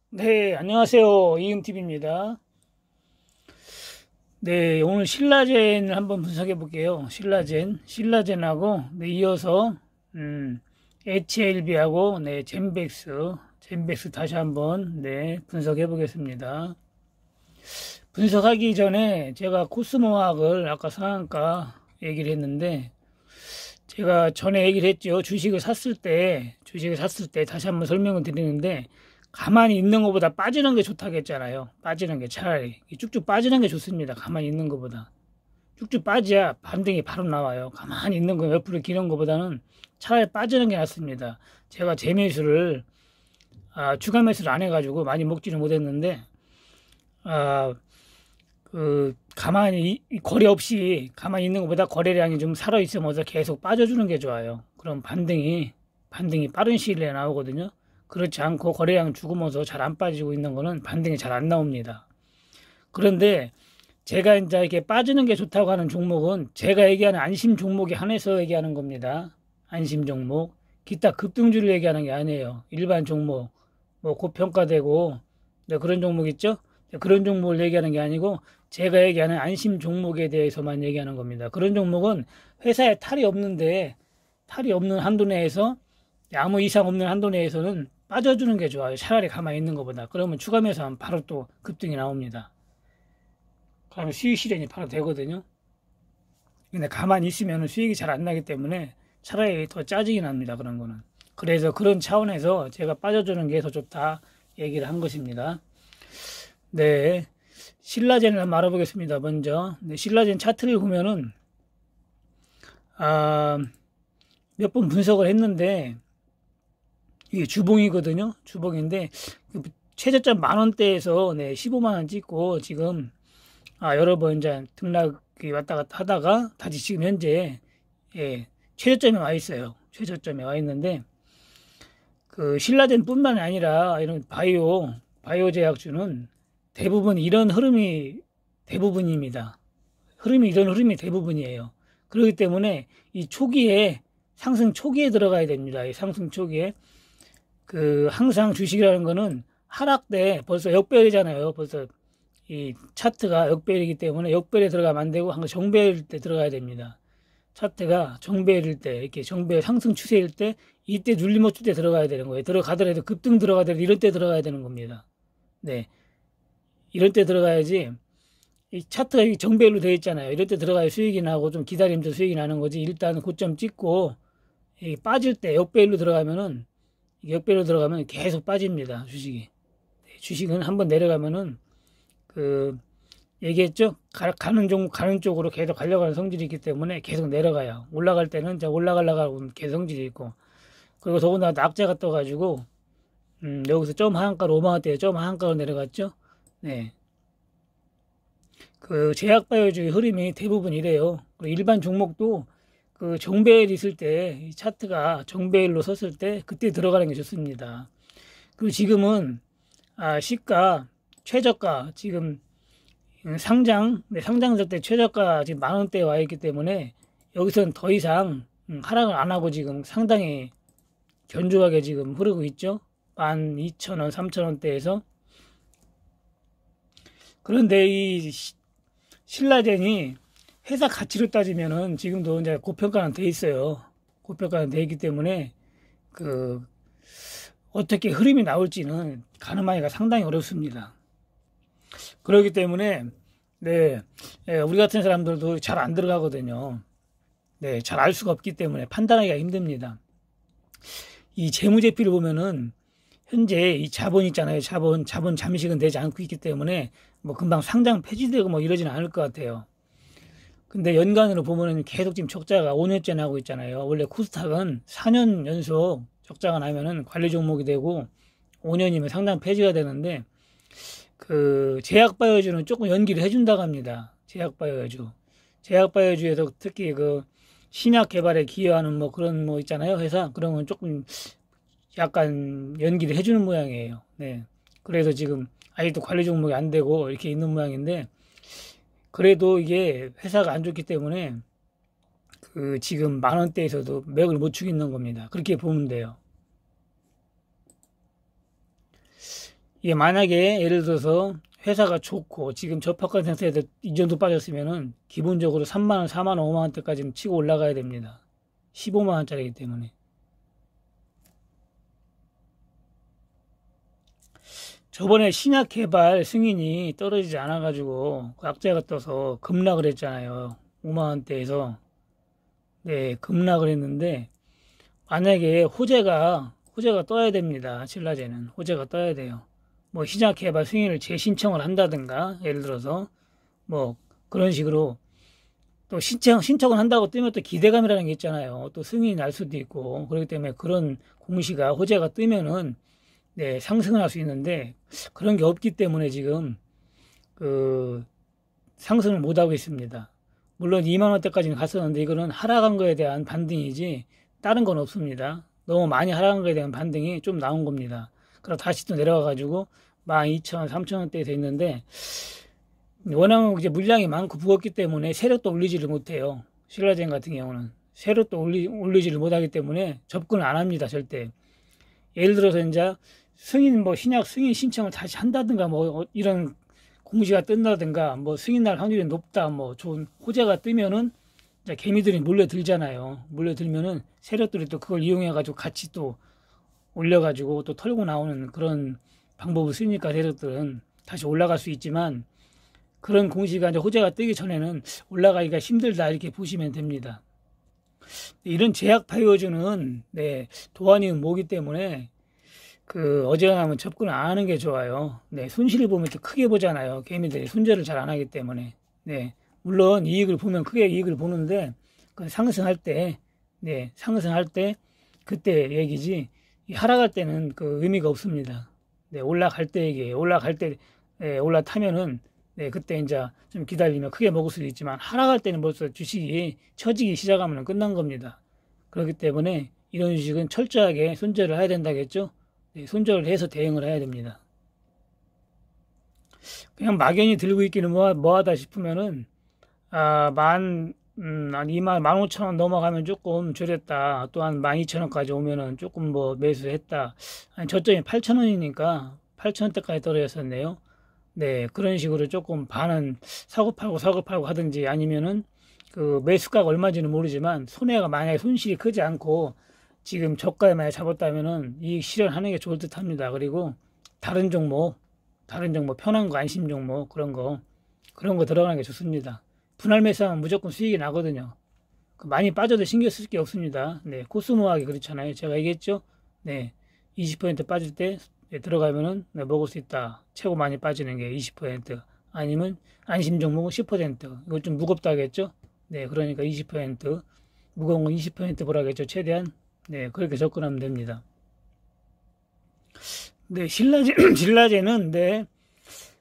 네, 안녕하세요. 이응TV입니다. 네, 오늘 신라젠을 한번 분석해 볼게요. 신라젠하고, 네, 이어서, HLB하고, 네, 젠백스 다시 한번, 네, 분석해 보겠습니다. 분석하기 전에 제가 코스모학을 아까 상한가 얘기를 했는데, 제가 전에 얘기를 했죠. 주식을 샀을 때 다시 한번 설명을 드리는데, 가만히 있는 것보다 빠지는 게 좋다고 했잖아요. 빠지는 게 차라리. 쭉쭉 빠지는 게 좋습니다. 가만히 있는 것보다. 쭉쭉 빠져야 반등이 바로 나와요. 가만히 있는 거 옆으로 기는 것보다는 차라리 빠지는 게 낫습니다. 제가 재매수를, 추가 매수를 안 해가지고 많이 먹지는 못했는데, 아, 가만히, 거래 없이 가만히 있는 것보다 거래량이 좀 살아있으면서 계속 빠져주는 게 좋아요. 그럼 반등이 빠른 시일 내에 나오거든요. 그렇지 않고 거래량 죽으면서 잘 안 빠지고 있는 거는 반등이 잘 안 나옵니다. 그런데 제가 이제 이렇게 빠지는 게 좋다고 하는 종목은 제가 얘기하는 안심 종목에 한해서 얘기하는 겁니다. 안심 종목. 기타 급등주를 얘기하는 게 아니에요. 일반 종목, 뭐 고평가되고, 네, 그런 종목 있죠? 네, 그런 종목을 얘기하는 게 아니고 제가 얘기하는 안심 종목에 대해서만 얘기하는 겁니다. 그런 종목은 회사에 탈이 없는 한도 내에서 아무 이상 없는 한도 내에서는 빠져주는 게 좋아요. 차라리 가만히 있는 것보다. 그러면 추가 매수하면 바로 또 급등이 나옵니다. 그러면 수익 실현이 바로 되거든요. 근데 가만히 있으면 수익이 잘 안 나기 때문에 차라리 더 짜증이 납니다. 그런 거는. 그래서 그런 차원에서 제가 빠져주는 게 더 좋다 얘기를 한 것입니다. 네. 신라젠을 한번 알아보겠습니다. 먼저. 네, 신라젠 차트를 보면은, 몇 번 분석을 했는데, 이게 주봉이거든요. 주봉인데, 최저점 10,000원대에서, 네, 15만원 찍고, 지금, 여러 번 이제 등락이 왔다 갔다 하다가, 다시 지금 현재, 예, 최저점에 와 있어요. 최저점에 와 있는데, 신라젠 뿐만 아니라, 이런 바이오 제약주는 대부분 이런 흐름이 대부분입니다. 이런 흐름이 대부분이에요. 그렇기 때문에 이 상승 초기에 들어가야 됩니다. 이 상승 초기에. 항상 주식이라는 거는 하락 때 벌써 역배열이잖아요. 벌써 이 차트가 역배열이기 때문에 역배열에 들어가면 안 되고 항상 정배열 때 들어가야 됩니다. 차트가 정배열일 때, 이렇게 정배열 상승 추세일 때, 이때 눌림목 때 들어가야 되는 거예요. 들어가더라도 급등 들어가더라도 이럴 때 들어가야 되는 겁니다. 네. 이럴 때 들어가야지, 이 차트가 정배열로 되어 있잖아요. 이럴 때 들어가야 수익이 나고 좀 기다리면서 수익이 나는 거지. 일단 고점 찍고, 빠질 때 역배열로 들어가면 계속 빠집니다. 주식이. 주식은 한번 내려가면은, 얘기했죠? 가는 쪽으로 계속 가려고 하는 성질이 있기 때문에 계속 내려가요. 올라갈 때는 올라가려고 하고 계속 성질이 있고. 그리고 더군다나 낙제가 떠가지고, 여기서 점 하한가로 5만원대에 점 하한가로 내려갔죠? 네. 제약바이오주의 흐름이 대부분 이래요. 일반 종목도 정배열 있을 때, 이 차트가 정배열로 섰을 때, 그때 들어가는 게 좋습니다. 그리고 지금은, 최저가, 지금, 상장될 때 최저가 지금 10,000원대에 와 있기 때문에, 여기서는 더 이상, 하락을 안 하고 지금 상당히 견조하게 지금 흐르고 있죠? 12,000원, 3,000원대에서. 그런데 이 신라젠이 회사 가치로 따지면은 지금도 이제 고평가는 돼 있어요. 고평가는 돼 있기 때문에 어떻게 흐름이 나올지는 가늠하기가 상당히 어렵습니다. 그렇기 때문에 네, 우리 같은 사람들도 잘 안 들어가거든요. 네, 잘 알 수가 없기 때문에 판단하기가 힘듭니다. 이 재무제표를 보면은 현재 이 자본 있잖아요. 자본 잠식은 되지 않고 있기 때문에 뭐 금방 상장 폐지되고 뭐 이러지는 않을 것 같아요. 근데 연간으로 보면은 계속 지금 적자가 5년째 나고 있잖아요. 원래 코스닥은 4년 연속 적자가 나면은 관리 종목이 되고 5년이면 상장 폐지가 되는데 제약바이오주는 조금 연기를 해준다고 합니다. 제약바이오주에서 특히 신약 개발에 기여하는 뭐 그런 뭐 있잖아요. 회사. 그런 건 조금 약간 연기를 해주는 모양이에요. 네. 그래서 지금 아직도 관리 종목이 안 되고 이렇게 있는 모양인데 그래도 이게 회사가 안 좋기 때문에 지금 10,000원대에서도 맥을 못 추겠는 겁니다. 그렇게 보면 돼요. 이게 만약에 예를 들어서 회사가 좋고 지금 저평가 상태에서 이 정도 빠졌으면은 기본적으로 3만 원, 4만 원, 5만 원대까지는 치고 올라가야 됩니다. 15만 원짜리이기 때문에. 저번에 신약 개발 승인이 떨어지지 않아가지고 악재가 떠서 급락을 했잖아요. 5만 원대에서. 네, 급락을 했는데 만약에 호재가 떠야 됩니다. 신라제는 호재가 떠야 돼요. 뭐 신약 개발 승인을 재신청을 한다든가 예를 들어서 뭐 그런 식으로 또 신청을 한다고 뜨면 또 기대감이라는 게 있잖아요. 또 승인이 날 수도 있고 그렇기 때문에 그런 공시가 호재가 뜨면은 네, 상승을 할 수 있는데 그런 게 없기 때문에 지금 그 상승을 못 하고 있습니다. 물론 2만 원대까지는 갔었는데 이거는 하락한 거에 대한 반등이지 다른 건 없습니다. 너무 많이 하락한 거에 대한 반등이 좀 나온 겁니다. 그럼 다시 또 내려와 가지고 12,000원, 3,000원대에 돼 있는데 워낙 이제 물량이 많고 무겁기 때문에 세력도 올리지를 못해요. 신라젠 같은 경우는 세력도 올리지를 못하기 때문에 접근을 안 합니다. 절대. 예를 들어서 이제 신약 승인 신청을 다시 한다든가 이런 공시가 뜬다든가 승인 날 확률이 높다 좋은 호재가 뜨면은 이제 개미들이 몰려들잖아요. 몰려들면은 세력들이 또 그걸 이용해 가지고 같이 또 올려가지고 또 털고 나오는 그런 방법을 쓰니까 세력들은 다시 올라갈 수 있지만 그런 공시가 이제 호재가 뜨기 전에는 올라가기가 힘들다 이렇게 보시면 됩니다. 이런 제약 바이오주는 네, 도안이은 뭐기 때문에 어지간하면 접근을 안 하는 게 좋아요. 네, 손실을 보면 또 크게 보잖아요. 개미들이 손절을 잘 안 하기 때문에. 네, 물론 이익을 보면 크게 이익을 보는데 상승할 때, 네, 상승할 때 그때 얘기지. 하락할 때는 의미가 없습니다. 네, 올라갈 때 얘기예요. 올라갈 때 네, 올라타면은 네, 그때 이제 좀 기다리면 크게 먹을 수도 있지만 하락할 때는 벌써 주식이 처지기 시작하면 끝난 겁니다. 그렇기 때문에 이런 주식은 철저하게 손절을 해야 된다겠죠. 네, 손절을 해서 대응을 해야 됩니다. 그냥 막연히 들고 있기는 뭐하다 싶으면은 한 15,000원 넘어가면 조금 줄였다. 또 한 12,000원까지 오면은 조금 매수했다. 아니, 저점이 8,000원이니까 8,000원대까지 떨어졌었네요. 네, 그런 식으로 조금 반은 사고 팔고 하든지 아니면은 매수가가 얼마인지는 모르지만 손해가 손실이 크지 않고 지금 저가에 만약 잡았다면은 이익 실현하는 게 좋을 듯 합니다. 그리고 다른 종목 편한 거 안심 종목 그런 거 들어가는 게 좋습니다. 분할 매수하면 무조건 수익이 나거든요. 많이 빠져도 신경 쓸 게 없습니다. 네, 코스모하기 그렇잖아요. 제가 얘기했죠. 네, 20% 빠질 때 들어가면은 네, 먹을 수 있다. 최고 많이 빠지는 게 20% 아니면 안심 종목은 10%. 이거 좀 무겁다 하겠죠. 네, 그러니까 20% 무거운 건 20% 보라겠죠. 최대한 네, 그렇게 접근하면 됩니다. 네, 신라제는 네,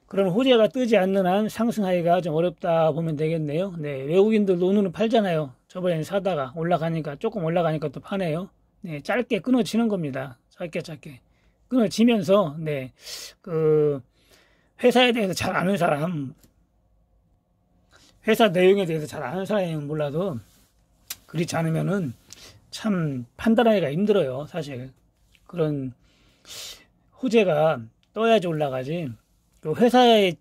그런 호재가 뜨지 않는 한 상승하기가 좀 어렵다 보면 되겠네요. 네, 외국인들 논으로 팔잖아요. 저번에 사다가 조금 올라가니까 또 파네요. 네, 짧게 끊어지는 겁니다. 짧게. 끊어지면서, 네, 회사에 대해서 잘 아는 사람, 회사 내용에 대해서 잘 아는 사람이면 몰라도, 그렇지 않으면은 참 판단하기가 힘들어요, 사실. 그런 호재가 떠야지 올라가지. 회사의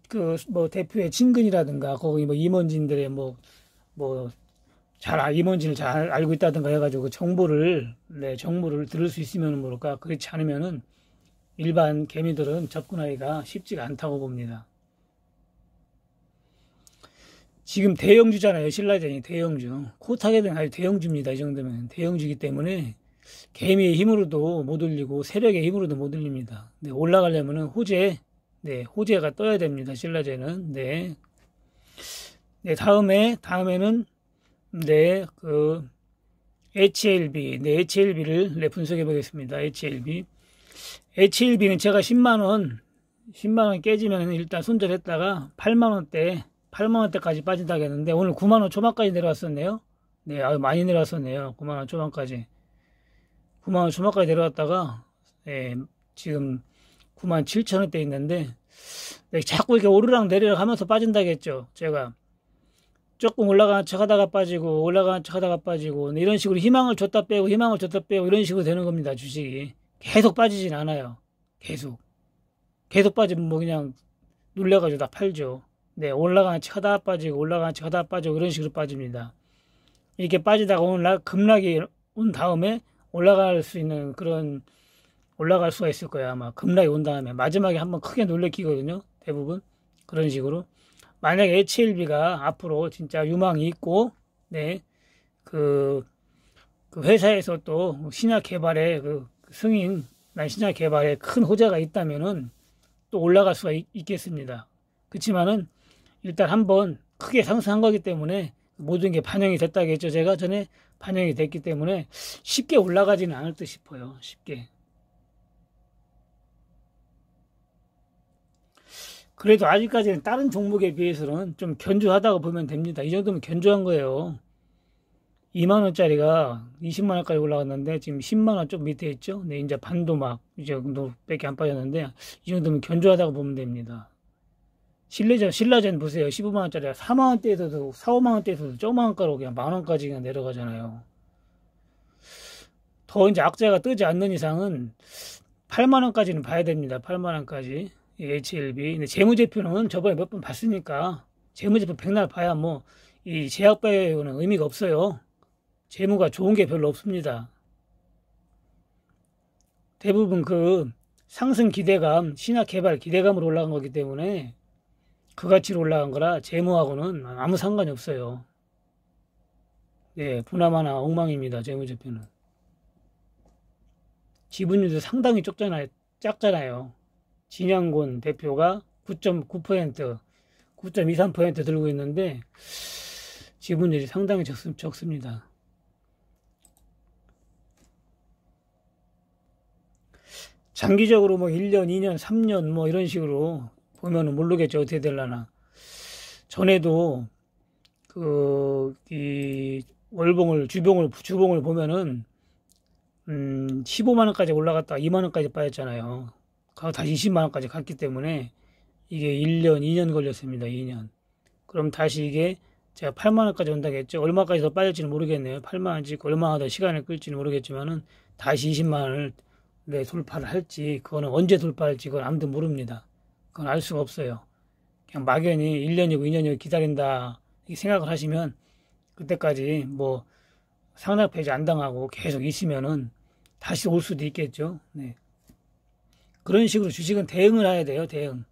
대표의 친근이라든가 거기 임원진들의 임원진을 잘 알고 있다든가 해가지고 정보를 들을 수 있으면 모를까. 그렇지 않으면은 일반 개미들은 접근하기가 쉽지가 않다고 봅니다. 지금 대형주잖아요. 신라젠이 대형주. 코타게는 아주 대형주입니다. 이 정도면 대형주이기 때문에 개미의 힘으로도 못 올리고 세력의 힘으로도 못 올립니다. 네, 올라가려면은 호재가 떠야 됩니다. 신라젠은. 네. 네, 다음에는 HLB. 네, HLB를 분석해 보겠습니다. HLB는 제가 10만 원 깨지면 일단 손절했다가 8만 원대까지 빠진다고 했는데 오늘 9만 원 초반까지 내려왔었네요. 네, 아주 많이 내려왔었네요. 9만 원 초반까지. 9만 원 초반까지 내려왔다가 지금 97,000원대 있는데 네, 자꾸 이렇게 오르락 내리락 하면서 빠진다겠죠. 제가 조금 올라가는 척 하다가 빠지고 네, 이런 식으로 희망을 줬다 빼고 이런 식으로 되는 겁니다. 주식이 계속 빠지진 않아요. 계속 계속 빠지면 뭐 그냥 놀래가지고 다 팔죠. 네, 올라가는 척 하다 빠지고 올라가는 척 하다 빠지고 이런 식으로 빠집니다. 이렇게 빠지다가 오늘날 급락이 온 다음에 올라갈 수 있는 그런 올라갈 수가 있을 거야. 아마 급락이 온 다음에 마지막에 한번 크게 놀래키거든요. 대부분 그런 식으로. 만약에 HLB가 앞으로 진짜 유망이 있고, 네, 그 회사에서 또 신약 개발에 그 승인 난 신약 개발에 큰 호재가 있다면은 또 올라갈 수가 있겠습니다. 그렇지만은 일단 한번 크게 상승한 거기 때문에 모든 게 반영이 됐다겠죠. 제가 전에 반영이 됐기 때문에 쉽게 올라가지는 않을 듯 싶어요. 쉽게. 그래도 아직까지는 다른 종목에 비해서는 좀 견조하다고 보면 됩니다. 이 정도면 견조한 거예요. 2만 원짜리가 20만 원까지 올라갔는데 지금 10만 원 좀 밑에 있죠. 네, 이제 반도 막 이제 정도밖에 안 빠졌는데 이 정도면 견조하다고 보면 됩니다. 신라젠 보세요. 15만 원짜리가 4만 원대에서도 4, 5만 원대에서도 조그만 원가로 그냥 만 원까지 그냥 내려가잖아요. 더 이제 악재가 뜨지 않는 이상은 8만 원까지는 봐야 됩니다. 8만 원까지. HLB. 근데 재무제표는 저번에 몇 번 봤으니까 재무제표 백날 봐야 뭐 이 제약바이오는 의미가 없어요. 재무가 좋은 게 별로 없습니다. 대부분 그 상승 기대감, 신약 개발 기대감으로 올라간 거기 때문에 그 가치로 올라간 거라 재무하고는 아무 상관이 없어요. 예, 보나마나 엉망입니다. 재무제표는. 지분율도 상당히 작잖아요. 진양곤 대표가 9.9%, 9.23% 들고 있는데 지분율이 상당히 적습니다. 장기적으로 뭐 1년, 2년, 3년 뭐 이런 식으로 보면은 모르겠죠. 어떻게 될라나. 전에도 이 주봉을 보면은 15만 원까지 올라갔다가 2만 원까지 빠졌잖아요. 다시 20만 원까지 갔기 때문에 이게 1년, 2년 걸렸습니다. 2년. 그럼 다시 이게 제가 8만 원까지 온다고 했죠. 얼마까지 더 빠질지는 모르겠네요. 8만 원 찍고 얼마나 더 시간을 끌지는 모르겠지만은 다시 20만 원을 돌파를 할지 그거는 언제 돌파할지 그건 아무도 모릅니다. 그건 알 수가 없어요. 그냥 막연히 1년이고 2년이고 기다린다 이렇게 생각을 하시면 그때까지 뭐 상납 폐지 안 당하고 계속 있으면은 다시 올 수도 있겠죠. 네. 그런 식으로 주식은 대응을 해야 돼요. 대응.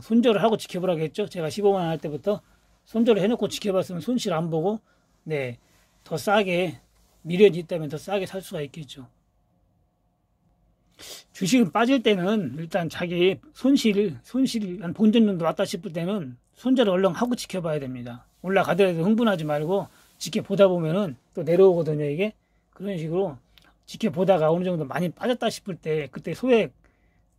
손절을 하고 지켜보라겠죠. 제가 15만 원 할 때부터 손절을 해놓고 지켜봤으면 손실 안 보고 네, 더 싸게 미련이 있다면 더 싸게 살 수가 있겠죠. 주식은 빠질 때는 일단 자기 손실 한 본전 정도 왔다 싶을 때는 손절을 얼른 하고 지켜봐야 됩니다. 올라가더라도 흥분하지 말고 지켜보다 보면은 또 내려오거든요. 이게 그런 식으로 지켜보다가 어느 정도 많이 빠졌다 싶을 때 그때 소액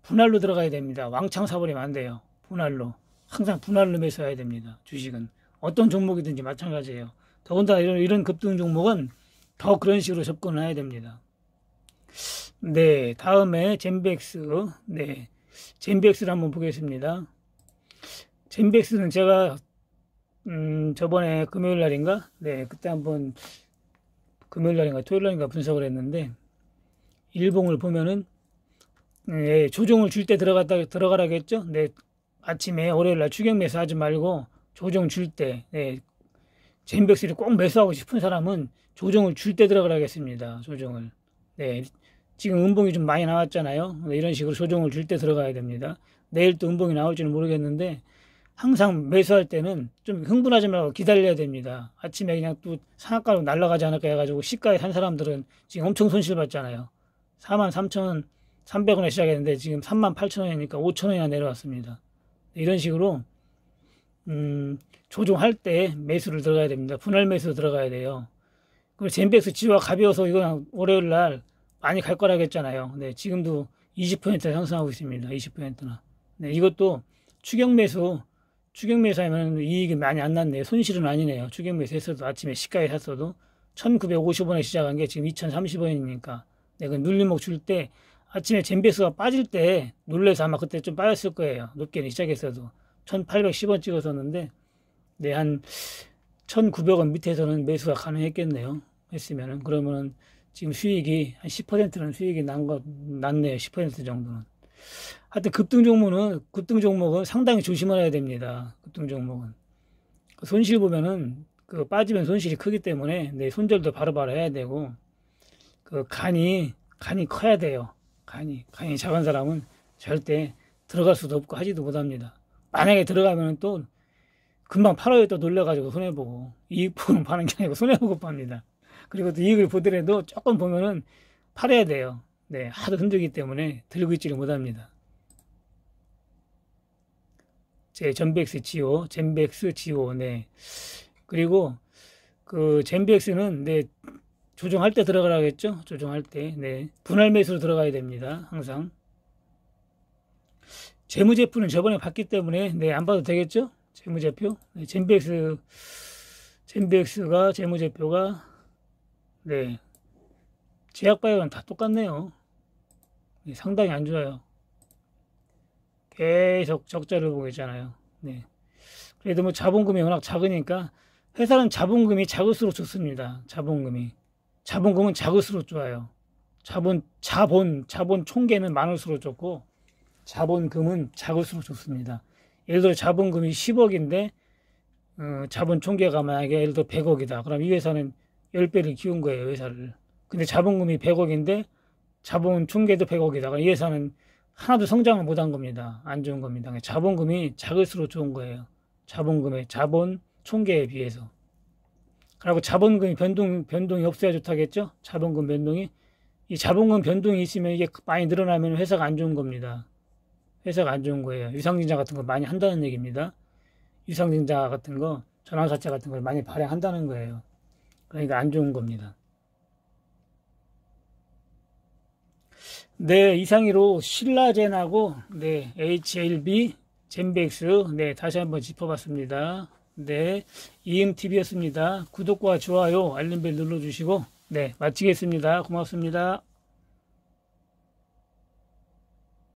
분할로 들어가야 됩니다. 왕창 사버리면 안 돼요. 분할로. 항상 분할로 매수해야 됩니다. 주식은. 어떤 종목이든지 마찬가지예요. 더군다나 이런 급등 종목은 더 그런 식으로 접근을 해야 됩니다. 네, 다음에 젠백스. 네, 젠백스를 한번 보겠습니다. 젠백스는 제가 저번에 금요일 날인가? 네, 그때 한번 금요일 날인가 토요일 날인가 분석을 했는데 일봉을 보면은 네, 조정을 줄 때 들어가라겠죠? 네, 아침에 월요일 날 추격 매수 하지 말고 조정 줄 때, 네, 젠백스를 꼭 매수하고 싶은 사람은 조정을 줄 때 들어가라겠습니다. 조정을. 네, 지금 음봉이 좀 많이 나왔잖아요. 네, 이런 식으로 조정을 줄 때 들어가야 됩니다. 내일 또 음봉이 나올지는 모르겠는데 항상 매수할 때는 좀 흥분하지 말고 기다려야 됩니다. 아침에 그냥 또 상한가로 날아가지 않을까 해가지고 시가에 산 사람들은 지금 엄청 손실 봤잖아요. 43,300원에 시작했는데 지금 38,000원이니까 5,000원이나 내려왔습니다. 이런 식으로 조종할 때 매수를 들어가야 됩니다. 분할 매수 들어가야 돼요. 그리고 젠백스 지수가 가벼워서 이거 월요일 날 많이 갈 거라고 했잖아요. 네, 지금도 20% 상승하고 있습니다. 20%나. 네, 이것도 추격 매수하면 이익이 많이 안 났네요. 손실은 아니네요. 추격 매수 했어도 아침에 시가에 샀어도 1,950원에 시작한 게 지금 2,030원이니까. 네, 그 눌림목 줄 때 아침에 젠백스가 빠질 때 놀래서 아마 그때 좀 빠졌을 거예요. 높게 시작했어도 1,810원 찍었었는데 네, 한 1,900원 밑에서는 매수가 가능했겠네요. 했으면은 그러면은 지금 수익이 한 10%는 수익이 났네요. 10% 정도는. 하여튼 급등 종목은 상당히 조심을 해야 됩니다. 급등 종목은. 손실 보면은, 빠지면 손실이 크기 때문에, 네, 손절도 바로바로 해야 되고, 간이 커야 돼요. 간이 작은 사람은 절대 들어갈 수도 없고 하지도 못합니다. 만약에 들어가면 또 금방 팔아요. 또 놀래가지고 손해보고 이익 보고 파는 게 아니고 손해보고 팝니다. 그리고 또 이익을 보더라도 조금 보면은 팔아야 돼요. 네, 하도 힘들기 때문에 들고 있지를 못합니다. 제 젠비엑스 지오, 네. 그리고 젠비엑스는 네, 조정할 때 들어가라겠죠? 조정할 때, 네. 분할 매수로 들어가야 됩니다. 항상. 재무제표는 저번에 봤기 때문에, 네, 안 봐도 되겠죠? 재무제표. 네, 젠비엑스가, 재무제표가, 네. 제약바이오는 다 똑같네요. 네, 상당히 안 좋아요. 계속 적자를 보고 있잖아요. 네. 그래도 뭐 자본금이 워낙 작으니까, 회사는 자본금이 작을수록 좋습니다. 자본금은 작을수록 좋아요. 자본 총계는 많을수록 좋고, 자본금은 작을수록 좋습니다. 예를 들어 자본금이 10억인데, 자본 총계가 만약에 예를 들어 100억이다. 그럼 이 회사는 10배를 키운 거예요, 회사를. 근데 자본금이 100억인데, 자본 총계도 100억이다. 그럼 이 회사는 하나도 성장을 못 한 겁니다. 안 좋은 겁니다. 자본금이 작을수록 좋은 거예요. 자본 총계에 비해서. 그리고 자본금이 변동이 없어야 좋다겠죠? 자본금 변동이. 이 자본금 변동이 있으면 이게 많이 늘어나면 회사가 안 좋은 겁니다. 회사가 안 좋은 거예요. 유상증자 같은 거 많이 한다는 얘기입니다. 유상증자 같은 거, 전환사채 같은 걸 많이 발행한다는 거예요. 그러니까 안 좋은 겁니다. 네, 이상으로 신라젠하고, 네, HLB, 젠비엑스, 네, 다시 한번 짚어봤습니다. 네, 이음TV였습니다. 구독과 좋아요, 알림벨 눌러주시고, 네, 마치겠습니다. 고맙습니다.